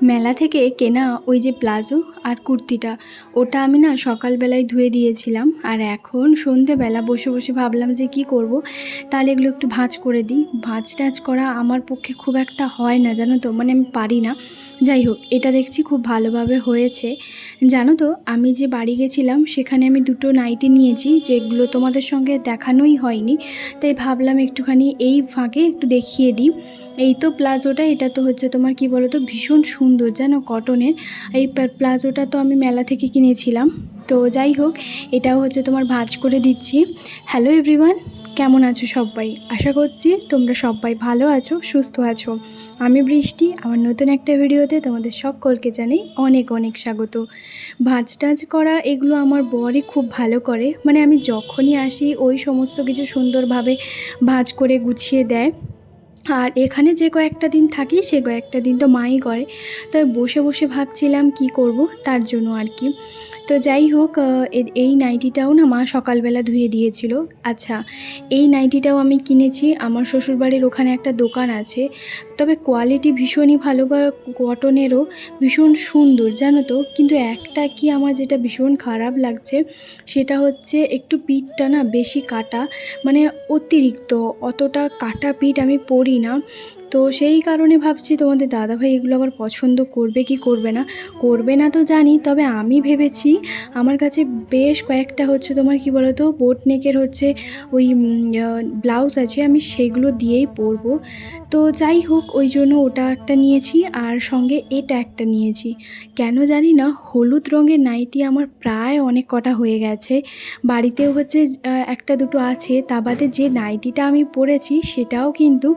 মেলা থেকে কেনা ওই যে প্লাজো আর কুর্তিটা, ওটা আমি না সকালবেলায় ধুয়ে দিয়েছিলাম। আর এখন সন্ধেবেলা বসে বসে ভাবলাম যে কি করব, তাহলে এগুলো একটু ভাঁজ করে দিই। ভাঁজ টাজ করা আমার পক্ষে খুব একটা হয় না, জানো তো, মানে আমি পারি না। যাই হোক, এটা দেখছি খুব ভালোভাবে হয়েছে। জানো তো, আমি যে বাড়ি গেছিলাম সেখানে আমি দুটো নাইটি নিয়েছি, যেগুলো তোমাদের সঙ্গে দেখানোই হয়নি। তাই ভাবলাম একটুখানি এই ফাঁকে একটু দেখিয়ে দিই। এই তো প্লাজোটা, এটা তো হচ্ছে তোমার কি বলো তো, ভীষণ সুন্দর জানো, কটনের। এই প্লাজোটা তো আমি মেলা থেকে কিনেছিলাম। তো যাই হোক, এটাও হচ্ছে তোমার ভাঁজ করে দিচ্ছি। হ্যালো এভরিওয়ান, কেমন আছো সবাই? আশা করছি তোমরা সবাই ভালো আছো, সুস্থ আছো। আমি বৃষ্টি, আমার নতুন একটা ভিডিওতে তোমাদের সকলকে জানাই অনেক অনেক স্বাগত। ভাঁজ টাজ করা এগুলো আমার বরই খুব ভালো করে, মানে আমি যখনই আসি ওই সমস্ত কিছু সুন্দরভাবে ভাঁজ করে গুছিয়ে দেয়। আর এখানে যে কয়েকটা দিন থাকি সে কয়েকটা দিন তো মাই করে। তো বসে বসে ভাবছিলাম কি করব, তার জন্য আর কি। তো যাই হোক, এই নাইটিটাও না মা সকালবেলা ধুয়ে দিয়েছিল। আচ্ছা, এই নাইটিটাও আমি কিনেছি, আমার শ্বশুরবাড়ির ওখানে একটা দোকান আছে। তবে কোয়ালিটি ভীষণই ভালো, বা কটনেরও ভীষণ সুন্দর জানো তো। কিন্তু একটা কি আমার যেটা ভীষণ খারাপ লাগছে, সেটা হচ্ছে একটু পিঠটা না বেশি কাটা, মানে অতিরিক্ত। অতটা কাটা পিঠ আমি পরি না। তো সেই কারণে ভাবছি তোমাদের দাদাভাই এগুলো আবার পছন্দ করবে কি করবে না। করবে না তো জানি, তবে আমি ভেবেছি আমার কাছে বেশ কয়েকটা হচ্ছে তোমার কি বলো তো, বোট নেকের হচ্ছে ওই ব্লাউজ আছে, আমি সেগুলো দিয়েই পরবো। তো যাই হোক, ওই জন্য ওটা একটা নিয়েছি, আর সঙ্গে এটা একটা নিয়েছি। কেন জানি না, হলুদ রঙের নাইটি আমার প্রায় অনেক কটা হয়ে গেছে। বাড়িতেও হচ্ছে একটা দুটো আছে, তা বাদে যে নাইটিটা আমি পরেছি সেটাও কিন্তু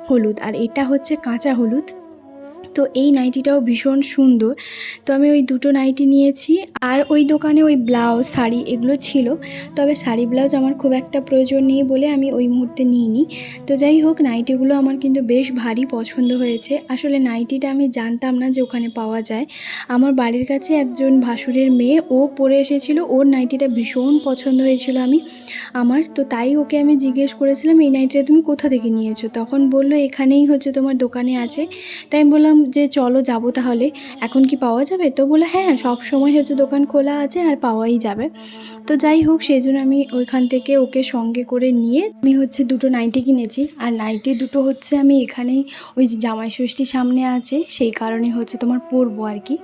হলুদ, আর এটা হচ্ছে কাঁচা হলুদ। তো এই নাইটিটাও ভীষণ সুন্দর। তো আমি ওই দুটো নাইটি নিয়েছি। আর ওই দোকানে ওই ব্লাউজ শাড়ি এগুলো ছিল, তবে শাড়ি ব্লাউজ আমার খুব একটা প্রয়োজন নেই বলে আমি ওই মুহূর্তে নিইনি। তো যাই হোক, নাইটিগুলো আমার কিন্তু বেশ ভারী পছন্দ হয়েছে। আসলে নাইটিটা আমি জানতাম না যে ওখানে পাওয়া যায়। আমার বাড়ির কাছে একজন ভাসুরের মেয়ে, ও পরে এসেছিল, ওর নাইটিটা ভীষণ পছন্দ হয়েছিল আমার। তো তাই ওকে আমি জিজ্ঞেস করেছিলাম, এই নাইটিটা তুমি কোথা থেকে নিয়েছো? তখন বললো এখানেই হচ্ছে তোমার দোকানে আছে। তাই আমি বললাম যে চলো যাবো তাহলে, এখন কি পাওয়া যাবে? তো বললো হ্যাঁ, সব সময় হচ্ছে দোকান খোলা আছে আর পাওয়াই যাবে। তো যাই হোক, সেই জন্য আমি ওইখান থেকে ওকে সঙ্গে করে নিয়ে আমি হচ্ছে দুটো নাইটি কিনেছি। আর নাইটি দুটো হচ্ছে আমি এখানেই, ওই যে জামাই ষষ্ঠী সামনে আছে সেই কারণে হচ্ছে তোমার পরবো আর কি।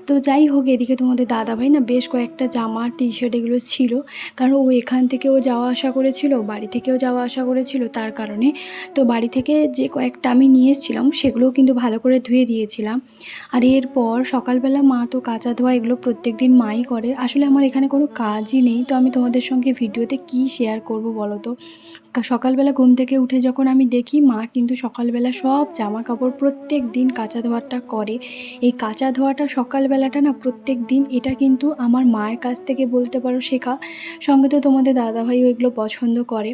তো যাই হোক, এদিকে তোমাদের দাদাভাই না বেশ কয়েকটা জামা টি শার্ট এগুলো ছিল, কারণ ও এখান থেকেও যাওয়া আসা করেছিল, বাড়ি থেকেও যাওয়া আসা করেছিল, তার কারণে। তো বাড়ি থেকে যে কয়েকটা আমি নিয়ে এসেছিলাম সেগুলোও কিন্তু ভালো করে ধুয়ে দিয়েছিলাম। আর এরপর সকালবেলা মা তো কাচা ধোয়া এগুলো প্রত্যেক দিন মাই করে। আসলে আমার এখানে কোনো কাজই নেই, তো আমি তোমাদের সঙ্গে ভিডিওতে কি শেয়ার করব বলো তো। সকালবেলা ঘুম থেকে উঠে যখন আমি দেখি, মা কিন্তু সকালবেলা সব জামা কাপড় প্রত্যেক দিন কাচা ধোয়াটা করে। এই কাচা ধোয়াটা সকালবেলাটা না প্রত্যেক দিন, এটা কিন্তু আমার মায়ের কাছ থেকে বলতে পারো শেখা। সঙ্গে তো তোমাদের দাদাভাইও এগুলো পছন্দ করে।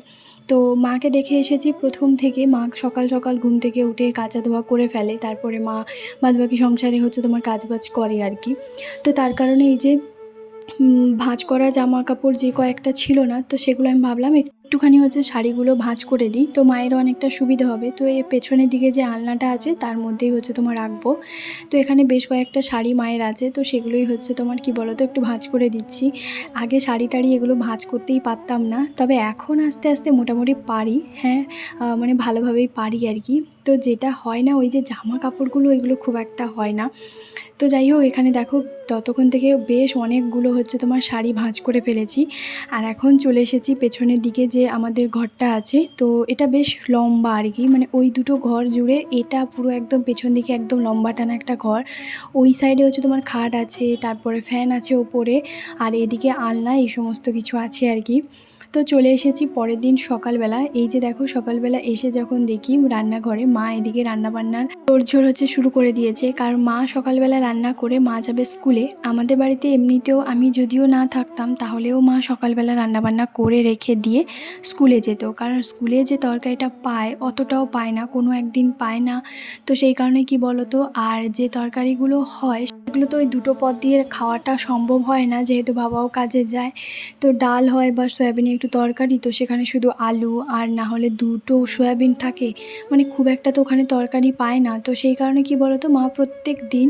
তো মাকে দেখে এসেছি প্রথম থেকে, মা সকাল সকাল ঘুম থেকে উঠে কাচা ধোয়া করে ফেলে, তারপরে মা বাদবাকি সংসারে হচ্ছে তোমার কাজবাজ করে আর কি। তো তার কারণে এই যে ভাঁজ করা জামা কাপড় যে কয়েকটা ছিল না, তো সেগুলো আমি ভাবলাম একটুখানি হচ্ছে শাড়িগুলো ভাঁজ করে দিই, তো মায়েরও অনেকটা সুবিধা হবে। তো এই পেছনের দিকে যে আলনাটা আছে তার মধ্যেই হচ্ছে তোমার রাখবো। তো এখানে বেশ কয়েকটা শাড়ি মায়ের আছে, তো সেগুলোই হচ্ছে তোমার কি বলো তো, একটু ভাঁজ করে দিচ্ছি। আগে শাড়ি টাড়ি এগুলো ভাঁজ করতেই পারতাম না, তবে এখন আস্তে আস্তে মোটামুটি পারি। হ্যাঁ, মানে ভালোভাবেই পারি আর কি। তো যেটা হয় না, ওই যে জামা কাপড়গুলো এগুলো খুব একটা হয় না। তো যাই হোক, এখানে দেখো ততক্ষণ থেকে বেশ অনেকগুলো হচ্ছে তোমার শাড়ি ভাঁজ করে ফেলেছি। আর এখন চলে এসেছি পেছনের দিকে যে আমাদের ঘরটা আছে, তো এটা বেশ লম্বা আর কি, মানে ওই দুটো ঘর জুড়ে এটা পুরো একদম পেছন দিকে একদম লম্বা টানা একটা ঘর। ওই সাইডে হচ্ছে তোমার খাট আছে, তারপরে ফ্যান আছে ওপরে, আর এদিকে আলনা, এই সমস্ত কিছু আছে আর কি। তো চলে এসেছি পরের দিন সকালবেলা। এই যে দেখো, সকালবেলা এসে যখন দেখি রান্নাঘরে মা এদিকে রান্নাবান্নার তোড়জোড় হচ্ছে শুরু করে দিয়েছে, কারণ মা সকালবেলা রান্না করে মা যাবে স্কুলে। আমাদের বাড়িতে এমনিতেও আমি যদিও না থাকতাম তাহলেও মা সকালবেলা রান্নাবান্না করে রেখে দিয়ে স্কুলে যেত, কারণ স্কুলে যে তরকারিটা পায় অতটাও পায় না, কোনো একদিন পায় না। তো সেই কারণে কি বলতো, আর যে তরকারিগুলো হয় সেগুলো তো ওই দুটো পদ দিয়ে খাওয়াটা সম্ভব হয় না, যেহেতু বাবাও কাজে যায়। তো ডাল হয় বা সয়াবিনের একটু যেহেতু তরকারি তো সেখানে শুধু আলু আর না হলে দুটো সয়াবিন থাকে, মানে খুব একটা তো ওখানে তরকারি পায় না। তো সেই কারণে কি বলো তো, মা প্রত্যেক দিন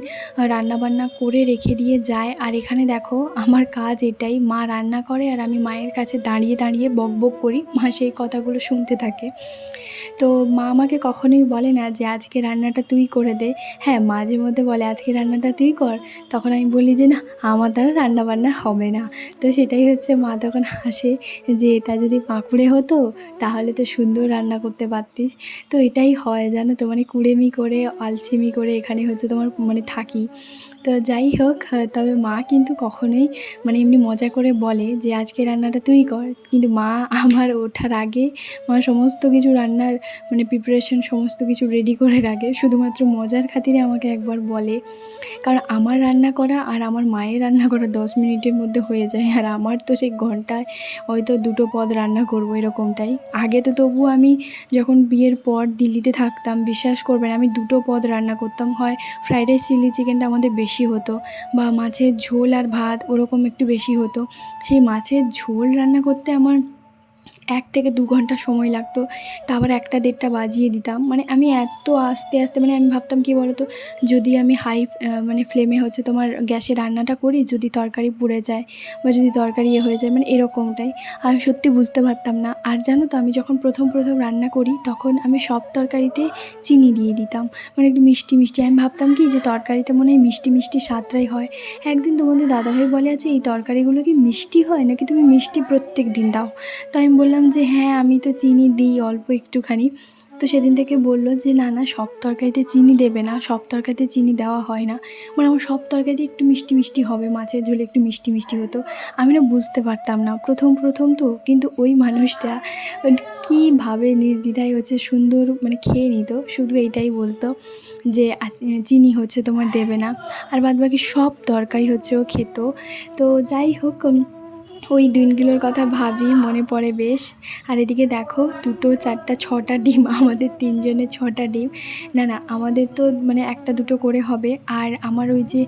রান্নাবান্না করে রেখে দিয়ে যায়। আর এখানে দেখো আমার কাজ এটাই, মা রান্না করে আর আমি মায়ের কাছে দাঁড়িয়ে দাঁড়িয়ে বক বক করি, মা সেই কথাগুলো শুনতে থাকে। তো মা আমাকে কখনোই বলে না যে আজকে রান্নাটা তুই করে দে। হ্যাঁ, মাঝে মধ্যে বলে আজকে রান্নাটা তুই কর। তখন আমি বলি যে না, আমার দ্বারা রান্নাবান্না হবে না। তো সেটাই হচ্ছে, মা তখন হাসে যে এটা যদি পাঁকুড়ে হতো তাহলে তো সুন্দর রান্না করতে পারতিস। তো এটাই হয় জানো তো, মানে কুড়েমি করে আলসেমি করে এখানে হচ্ছে তোমার মানে থাকি। তো যাই হোক, তবে মা কিন্তু কখনোই মানে এমনি মজা করে বলে যে আজকে রান্নাটা তুই কর। কিন্তু মা আমার ওঠার আগে মা সমস্ত কিছু রান্নার মানে প্রিপারেশন সমস্ত কিছু রেডি করে রাখে, শুধুমাত্র মজার খাতিরে আমাকে একবার বলে। কারণ আমার রান্না করা আর আমার মায়ের রান্না করা 10 মিনিটের মধ্যে হয়ে যায়, আর আমার তো সেই ঘন্টায় হয়তো 2টো পদ রান্না করব এরকমটাই। আগে তো তবুও আমি যখন বিয়ের পর দিল্লিতে থাকতাম, বিশ্বাস করবেন আমি 2টো পদ রান্না করতাম। হয় ফ্রাইড রাইস চিলি চিকেনটা আমাদের বেশি হতো, বা মাছের ঝোল আর ভাত ওরকম একটু বেশি হতো। সেই মাছের ঝোল রান্না করতে আমার 1 থেকে 2 ঘন্টা সময় লাগতো। তা আবার 1টা 1:30টা বাজিয়ে দিতাম। মানে আমি এত আস্তে আস্তে, মানে আমি ভাবতাম কী বলো তো, যদি আমি মানে ফ্লেমে হচ্ছে তোমার গ্যাসে রান্নাটা করি, যদি তরকারি পুড়ে যায় বা যদি তরকারি হয়ে যায়, মানে এরকমটাই আমি সত্যি বুঝতে পারতাম না। আর জানো তো, আমি যখন প্রথম রান্না করি তখন আমি সব তরকারিতে চিনি দিয়ে দিতাম, মানে একটু মিষ্টি মিষ্টি। আমি ভাবতাম কি যে তরকারিতে মনে হয় মিষ্টি মিষ্টি স্বাদটাই হয়। একদিন তোমাদের দাদাভাই বলে, আছে এই তরকারিগুলো কি মিষ্টি হয় নাকি তুমি মিষ্টি প্রত্যেক দিন দাও? তো আমি বললাম যে হ্যাঁ, আমি তো চিনি দিই অল্প একটুখানি। তো সেদিন থেকে বলল যে না না, সব তরকারিতে চিনি দেবে না, সব তরকারিতে চিনি দেওয়া হয় না। মানে আমার সব তরকারিতে একটু মিষ্টি মিষ্টি হবে, মাছের ঝোলে একটু মিষ্টি মিষ্টি হতো। আমি না বুঝতে পারতাম না প্রথম তো, কিন্তু ওই মানুষটা কীভাবে নির্দ্বিধায় হচ্ছে সুন্দর মানে খেয়ে নিত, শুধু এইটাই বলতো যে চিনি হচ্ছে তোমার দেবে না, আর বাদবাকি সব তরকারি হচ্ছে ও খেত। তো যাই হোক, ওই দিনগুলোর কথা ভাবি মনে পড়ে বেশ। আর এদিকে দেখো 2টো 4টা 6টা ডিম, আমাদের 3 জনের 6টা ডিম। না না, আমাদের তো মানে 1টা 2টো করে হবে। আর আমার ওই যে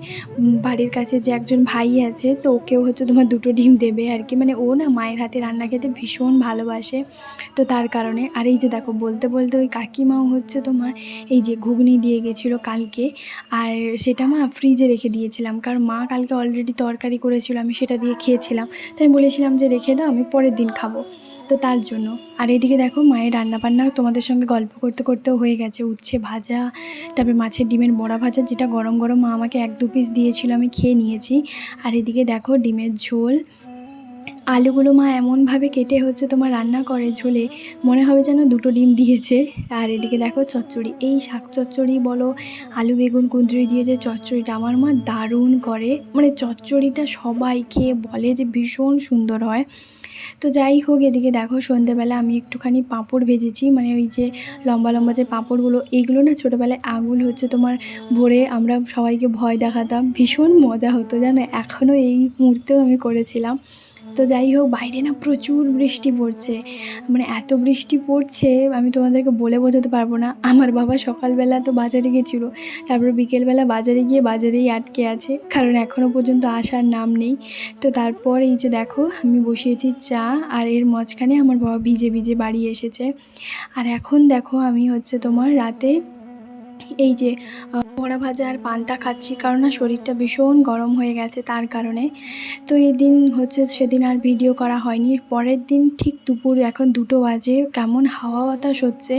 বাড়ির কাছে যে একজন ভাই আছে, তো ওকেও হচ্ছে তোমার 2টো ডিম দেবে আর কি। মানে ও না মায়ের হাতে রান্না খেতে ভীষণ ভালোবাসে, তো তার কারণে। আর এই যে দেখো বলতে বলতে ওই কাকিমাও হচ্ছে তোমার এই যে ঘুগনি দিয়ে গেছিলো কালকে, আর সেটা মা ফ্রিজে রেখে দিয়েছিলাম, কারণ মা কালকে অলরেডি তরকারি করেছিল, আমি সেটা দিয়ে খেয়েছিলাম। তো আমি বলেছিলাম যে রেখে দাও, আমি পরের দিন খাবো, তো তার জন্য। আর এদিকে দেখো মায়ের রান্নাবান্না তোমাদের সঙ্গে গল্প করতে করতেও হয়ে গেছে। উচ্ছে ভাজা, তারপরে মাছের ডিমের বড়া ভাজা, যেটা গরম গরম মা আমাকে 1-2 পিস দিয়েছিল, আমি খেয়ে নিয়েছি। আর এদিকে দেখো ডিমের ঝোল, আলুগুলো মা এমনভাবে কেটে হচ্ছে তোমার রান্না করে ঝোলে, মনে হবে যেন 2টো ডিম দিয়েছে। আর এদিকে দেখো চচ্চড়ি, এই শাক চচ্চড়ি বলো, আলু বেগুন কুঁদরি দিয়ে যে চচ্চড়িটা আমার মা দারুণ করে, মানে চচ্চড়িটা সবাই খেয়ে বলে যে ভীষণ সুন্দর হয়। তো যাই হোক, এদিকে দেখো সন্ধ্যেবেলা আমি একটুখানি পাঁপড় ভেজেছি, মানে ওই যে লম্বা লম্বা যে পাঁপড়গুলো, এইগুলো না ছোটোবেলায় আঙুল হচ্ছে তোমার ভরে আমরা সবাইকে ভয় দেখাতাম, ভীষণ মজা হতো জানো, এখনও এই মুহূর্তেও আমি করেছিলাম। তো যাই হোক, বাইরে না প্রচুর বৃষ্টি পড়ছে, মানে এত বৃষ্টি পড়ছে আমি তোমাদেরকে বলে বোঝাতে পারবো না। আমার বাবা সকালবেলা তো বাজারে গেছিলো, তারপর বিকেলবেলা বাজারে গিয়ে বাজারেই আটকে আছে, কারণ এখনও পর্যন্ত আসার নাম নেই। তো তারপর এই যে দেখো আমি বসিয়েছি চা, আর এর মাঝখানে আমার বাবা ভিজে ভিজে বাড়ি এসেছে। আর এখন দেখো আমি হচ্ছে তোমার রাতে এই যে বড়া ভাজা আর পান্তা খাচ্ছি, কারণ না শরীরটা ভীষণ গরম হয়ে গেছে তার কারণে। তো এই দিন হচ্ছে সেদিন আর ভিডিও করা হয়নি। পরের দিন ঠিক দুপুর এখন 2টো বাজে, কেমন হাওয়া বাতাস হচ্ছে।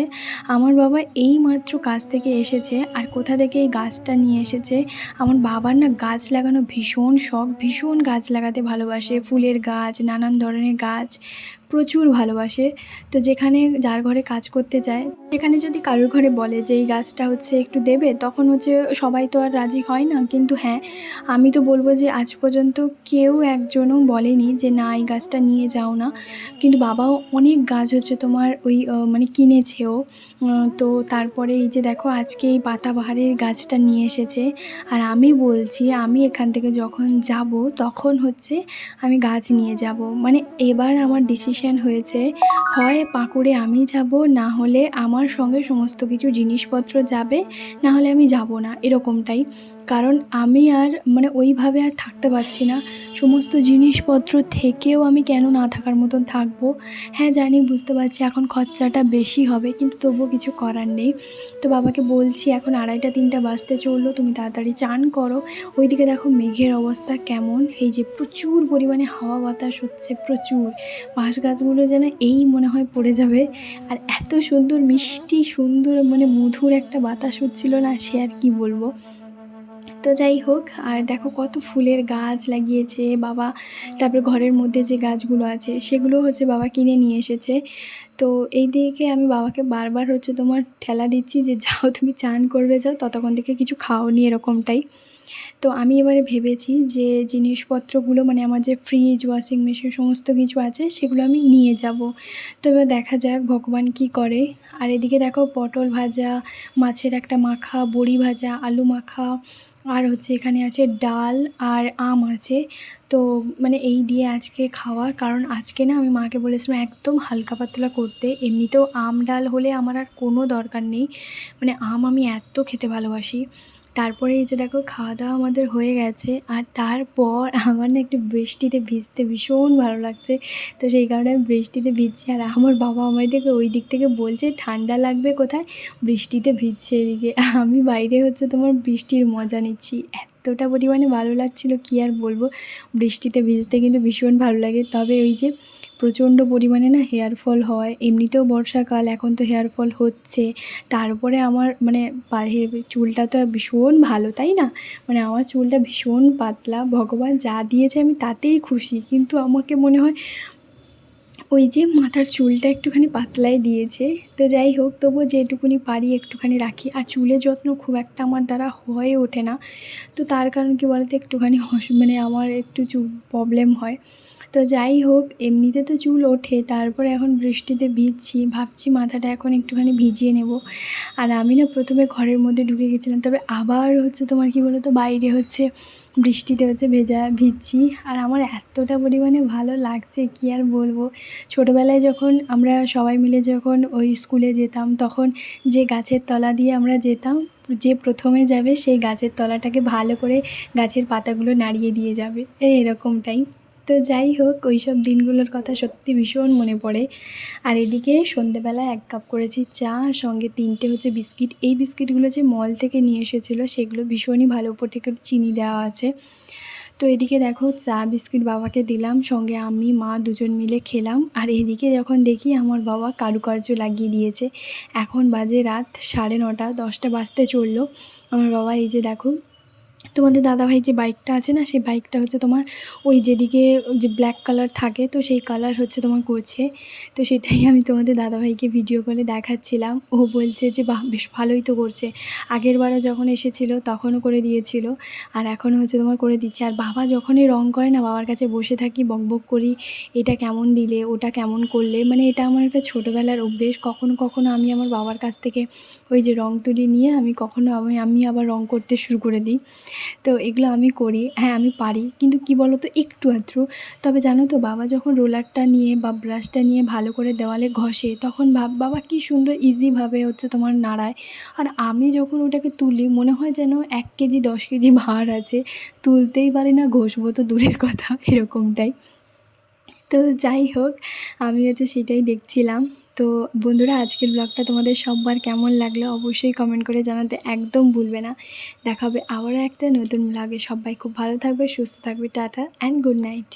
আমার বাবা এইমাত্র কাজ থেকে এসেছে, আর কোথা থেকে এই গাছটা নিয়ে এসেছে। আমার বাবার না গাছ লাগানো ভীষণ শখ, ভীষণ গাছ লাগাতে ভালোবাসে, ফুলের গাছ, নানান ধরনের গাছ প্রচুর ভালোবাসে। তো যেখানে যার ঘরে কাজ করতে যায়, সেখানে যদি কারোর ঘরে বলে যে এই গাছটা হচ্ছে একটু দেবে, তখন হচ্ছে সবাই তো আর রাজি হয় না। কিন্তু হ্যাঁ, আমি তো বলবো যে আজ পর্যন্ত কেউ একজনও বলেনি যে না এই গাছটা নিয়ে যাও না। কিন্তু বাবাও অনেক গাছ হচ্ছে তোমার ওই মানে কিনেছেও। তো তারপরে এই যে দেখো আজকে এই পাতাবাহারের গাছটা নিয়ে এসেছে। আর আমি বলছি আমি এখান থেকে যখন যাব তখন হচ্ছে আমি গাছ নিয়ে যাব। মানে এবার আমার ডিসিশন হয়েছে, হয় পাকুড়ে আমি যাব, না হলে আমার সঙ্গে সমস্ত কিছু জিনিসপত্র যাবে, না হলে আমি যাব না, এরকমটাই। কারণ আমি আর মানে ওইভাবে আর থাকতে পারছি না। সমস্ত জিনিসপত্র থেকেও আমি কেন না থাকার মতন থাকবো। হ্যাঁ জানি, বুঝতে পারছি এখন খরচাটা বেশি হবে, কিন্তু তবুও কিছু করার নেই। তো বাবাকে বলছি এখন 2:30-3টা বাজতে চললো, তুমি তাড়াতাড়ি চান করো। ওইদিকে দেখো মেঘের অবস্থা কেমন, এই যে প্রচুর পরিমাণে হাওয়া বাতাস হচ্ছে প্রচুর। বাঁশ গাছগুলো যেন এই মনে হয় পড়ে যাবে। আর এত সুন্দর মিষ্টি সুন্দর মানে মধুর একটা বাতাস হচ্ছিল না, সে আর কি বলবো। তো যাই হোক, আর দেখো কত ফুলের গাছ লাগিয়েছে বাবা। তারপরে ঘরের মধ্যে যে গাছগুলো আছে সেগুলো হচ্ছে বাবা কিনে নিয়ে এসেছে। তো এই দিকে আমি বাবাকে বারবার হচ্ছে তোমার ঠেলা দিচ্ছি যে যাও তুমি চান করবে যাও, ততক্ষণ থেকে কিছু খাওনি, এরকমটাই। তো আমি এবারে ভেবেছি যে জিনিসপত্রগুলো মানে আমার যে ফ্রিজ, ওয়াশিং মেশিন সমস্ত কিছু আছে সেগুলো আমি নিয়ে যাব। তো এবার দেখা যাক ভগবান কী করে। আর এদিকে দেখো পটল ভাজা, মাছের একটা মাখা, বড়ি ভাজা, আলু মাখা, আর হচ্ছে এখানে আছে ডাল আর আম আছে। তো মানে এই দিয়ে আজকে খাওয়ার, কারণ আজকে না আমি মাকে বলেছিলাম একদম হালকা পাতলা করতে। এমনিতেও আম ডাল হলে আমার আর কোনো দরকার নেই, মানে আম আমি এত খেতে ভালোবাসি। তারপরে এই যে দেখো খাওয়া দাওয়া আমাদের হয়ে গেছে, আর তারপর আমার না একটু বৃষ্টিতে ভিজতে ভীষণ ভালো লাগছে। তো সেই কারণে আমি বৃষ্টিতে ভিজছি, আর আমার বাবা আমাদেরকে ওই দিক থেকে বলছে ঠান্ডা লাগবে কোথায়, বৃষ্টিতে ভিজছে এদিকে। আমি বাইরে হচ্ছে তোমার বৃষ্টির মজা নিচ্ছি, এতটা পরিমাণে ভালো লাগছিল কি আর বলবো। বৃষ্টিতে ভিজতে কিন্তু ভীষণ ভালো লাগে। তবে ওই যে প্রচণ্ড পরিমাণে না হেয়ার ফল হয়, এমনিতেও বর্ষাকাল, এখন তো হেয়ার ফল হচ্ছে। তারপরে আমার মানে চুলটা তো ভীষণ ভালো, তাই না? মানে আমার চুলটা ভীষণ পাতলা, ভগবান যা দিয়েছে আমি তাতেই খুশি। কিন্তু আমাকে মনে হয় ওই যে মাথার চুলটা একটুখানি পাতলাই দিয়েছে। তো যাই হোক, তবুও যেটুকুনি পারি একটুখানি রাখি। আর চুলের যত্ন খুব একটা আমার দ্বারা হয়ে ওঠে না। তো তার কারণ কী বলতো, একটুখানি মানে আমার একটু প্রবলেম হয়। তো যাই হোক, এমনিতে তো চুল ওঠে, তারপরে এখন বৃষ্টিতে ভিজছি, ভাবছি মাথাটা এখন একটুখানি ভিজিয়ে নেব। আর আমি না প্রথমে ঘরের মধ্যে ঢুকে গেছিলাম, তবে আবার হচ্ছে তোমার কী বলো তো, বাইরে হচ্ছে বৃষ্টিতে হচ্ছে ভিজছি। আর আমার এতটা পরিমাণে ভালো লাগছে কি আর বলবো। ছোটোবেলায় যখন আমরা সবাই মিলে যখন ওই স্কুলে যেতাম, তখন যে গাছের তলা দিয়ে আমরা যেতাম, যে প্রথমে যাবে সেই গাছের তলাটাকে ভালো করে গাছের পাতাগুলো নাড়িয়ে দিয়ে যাবে, এরকমটাই। তো যাই হোক, ওই সব দিনগুলোর কথা সত্যি ভীষণ মনে পড়ে। আর এদিকে সন্ধেবেলায় 1 কাপ করেছি চা, আর সঙ্গে 3টে হচ্ছে বিস্কিট। এই বিস্কিটগুলো যে মল থেকে নিয়ে এসেছিলো সেগুলো ভীষণই ভালো, উপর থেকে চিনি দেওয়া আছে। তো এদিকে দেখো চা বিস্কিট বাবাকে দিলাম, সঙ্গে আমি মা দুজন মিলে খেলাম। আর এদিকে যখন দেখি আমার বাবা কারুকার্য লাগিয়ে দিয়েছে। এখন বাজে রাত 9:30, 10টা বাজতে চললো। আমার বাবা এই যে দেখো, তোমাদের দাদাভাই যে বাইকটা আছে না, সেই বাইকটা হচ্ছে তোমার ওই যেদিকে যে ব্ল্যাক কালার থাকে, তো সেই কালার হচ্ছে তোমার করছে। তো সেটাই আমি তোমাদের দাদাভাইকে ভিডিও কলে দেখাচ্ছিলাম। ও বলছে যে বাহ, বেশ ভালোই তো করছে, আগেরবারও যখন এসেছিলো তখনও করে দিয়েছিল, আর এখনও হচ্ছে তোমার করে দিচ্ছে। আর বাবা যখনই রং করে না, বাবার কাছে বসে থাকি, বকবক করি, এটা কেমন দিলে, ওটা কেমন করলে। মানে এটা আমার একটা ছোটোবেলার অভ্যেস। কখনো কখনো আমি আমার বাবার কাছ থেকে ওই যে রং তুলি নিয়ে আমি আবার রং করতে শুরু করে দিই। তো এগুলো আমি করি, হ্যাঁ আমি পারি, কিন্তু কী বলো তো, একটু আধটু। তবে জানো তো, বাবা যখন রোলারটা নিয়ে বা ব্রাশটা নিয়ে ভালো করে দেওয়ালে ঘষে, তখন বাবা কী সুন্দর ইজিভাবে হচ্ছে তোমার নাড়ায়। আর আমি যখন ওটাকে তুলি, মনে হয় যেন 1 কেজি 10 কেজি ভার আছে, তুলতেই পারি না, ঘষবো তো দূরের কথা, এরকমটাই। তো যাই হোক, আমি হচ্ছে সেটাই দেখছিলাম। তো বন্ধুরা, আজকের ব্লগটা তোমাদের সবার কেমন লাগলো অবশ্যই কমেন্ট করে জানাতে একদম ভুলবে না। দেখা হবে আবারও একটা নতুন ব্লগে। সবাই খুব ভালো থাকবে, সুস্থ থাকবে। Tata and good night.